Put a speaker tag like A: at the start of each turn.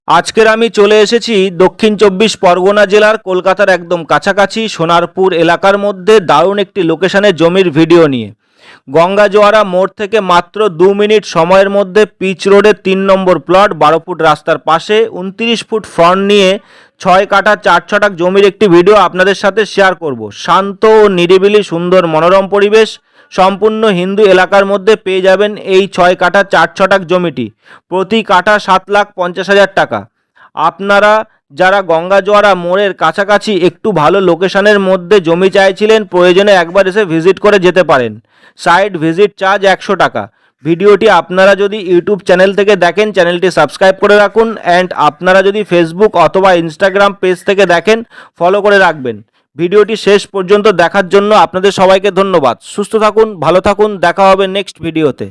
A: আজকের আমি চলে এসেছি দক্ষিণ চব্বিশ পরগনা জেলার কলকাতার একদম কাছাকাছি সোনারপুর এলাকার মধ্যে দারুণ একটি লোকেশনে জমির ভিডিও নিয়ে। গঙ্গা জোয়ারা মোড় থেকে মাত্র 2 মিনিট সময়ের মধ্যে পিচ রোডে 3 নম্বর প্লট, 12 ফুট রাস্তার পাশে 29 ফুট ফ্রন্ট নিয়ে 6 কাঠা 4 ছটাক জমির একটি ভিডিও আপনাদের সাথে শেয়ার করব। শান্ত ও নিরিবিলি সুন্দর মনোরম পরিবেশ সম্পূর্ণ হিন্দু এলাকার মধ্যে পেয়ে যাবেন এই 6 কাঠা 4 ছটাক জমিটি। প্রতি কাঠা 7,50,000 টাকা। আপনারা যারা গঙ্গা জোয়ারা মোড়ের কাছাকাছি একটু ভালো লোকেশনের মধ্যে জমি চাইছিলেন, প্রয়োজনে একবার এসে ভিজিট করে যেতে পারেন। সাইট ভিজিট চার্জ 100 টাকা। ভিডিওটি আপনারা যদি ইউটিউব চ্যানেল থেকে দেখেন, চ্যানেলটি সাবস্ক্রাইব করে রাখুন। অ্যান্ড আপনারা যদি ফেসবুক অথবা ইনস্টাগ্রাম পেজ থেকে দেখেন, ফলো করে রাখবেন। ভিডিওটি শেষ পর্যন্ত দেখার জন্য আপনাদের সবাইকে ধন্যবাদ। সুস্থ থাকুন, ভালো থাকুন, দেখা হবে নেক্সট ভিডিওতে।